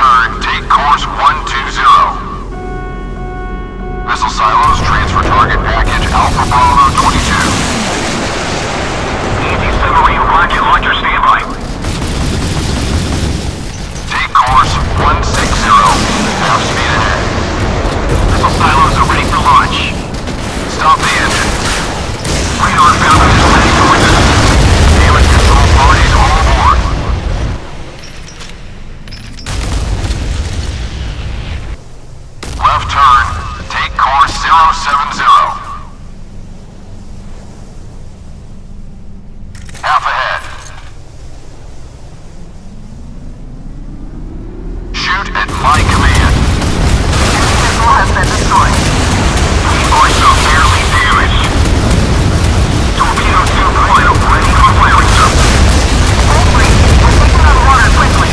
turn, take course 120. Missile silos, transfer target package Alpha Bravo 22. Anti-submarine rocket launcher standby. Take course 160, half speed ahead. Missile silos are ready for launch. Stop the engine. Radar found is heading towards us. Damage control parties all aboard. Left turn, take course 070. Half ahead. Shoot at my command. Missile has been destroyed. We are severely damaged. Torpedo 2.0 ready for firing, sir. All three, we're taking on water quickly.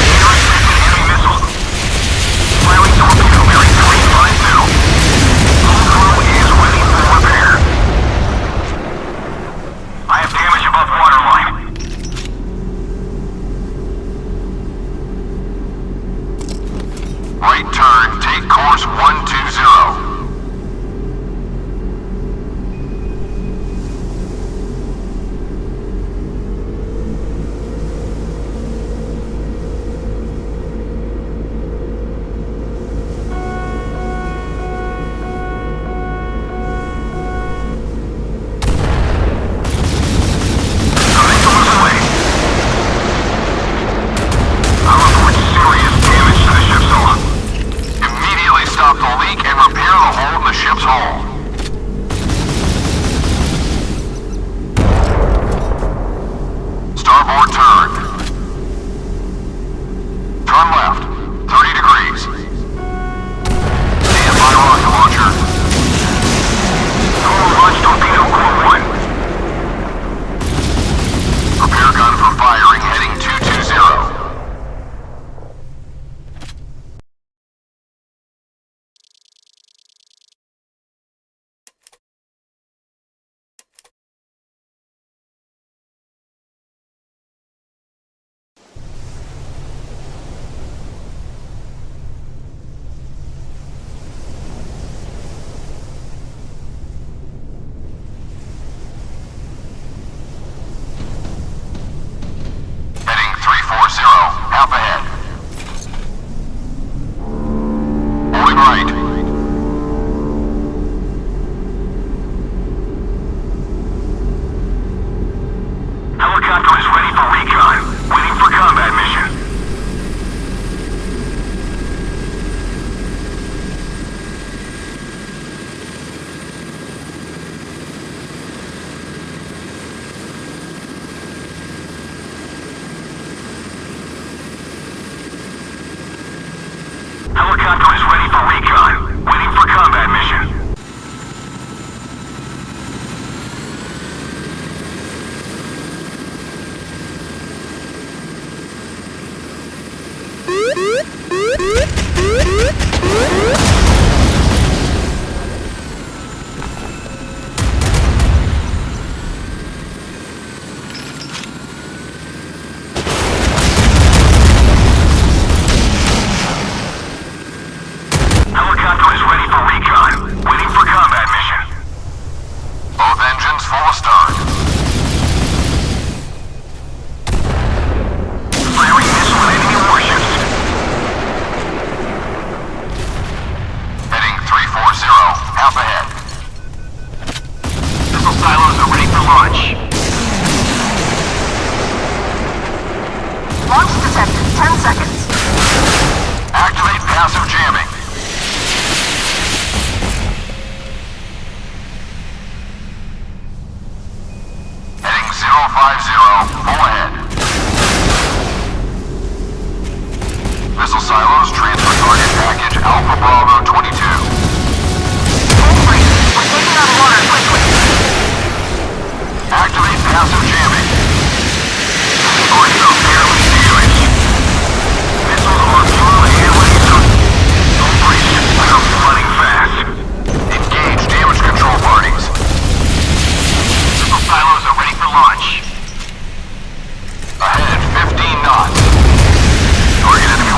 Intercepted enemy missile. Firing torpedo bearing 350. All crew is ready for repair. I have damage above waterline. Right turn, take course 120. Starboard turn. Turn left, 30 degrees. Stand by rocket launcher. Total launch torpedo core 1. Repair gun for firing, heading 220. Half ahead. Holding right. Helicopter is ready for recon. Waiting for combat mission. Helicopter is ready for recon. Waiting for combat mission. Helicopter is ready for recon. Waiting for combat mission. Both engines full of start. Firing missile at enemy warships. Heading 340, half ahead. Missile silos are ready for launch. Launch detected. 10 seconds. Activate passive jamming. Heading 050, full ahead. Missile silos, transfer target package Alpha Bravo 22. All three, we're taking on water quickly. Activate passive jamming. Torpedo barely damaged. Missiles are full and ready to... Don't breach. I'm flooding fast. Engage damage control parties. Missile silos are ready for launch. Ahead, 15 knots. Target enemy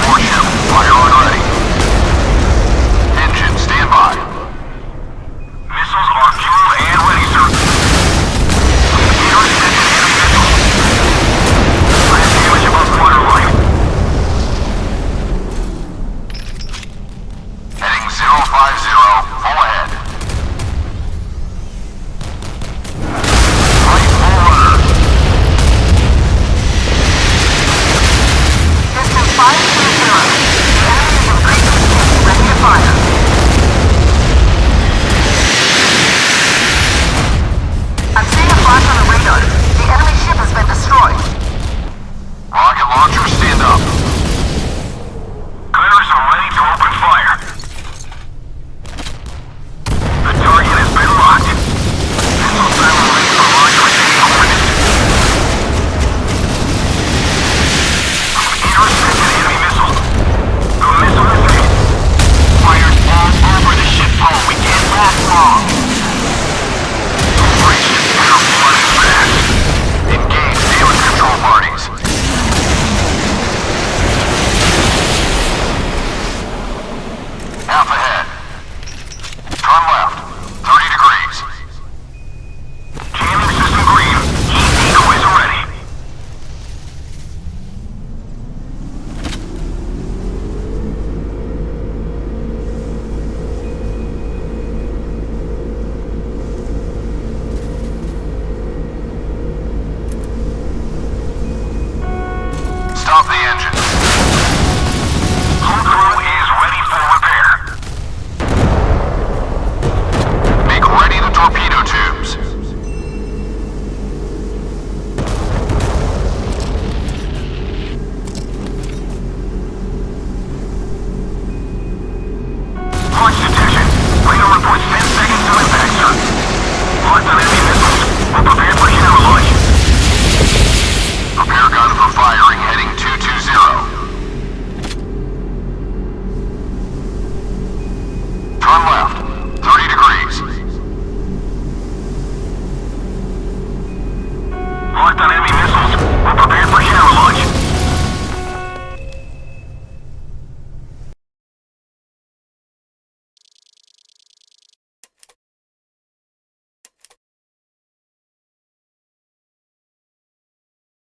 520.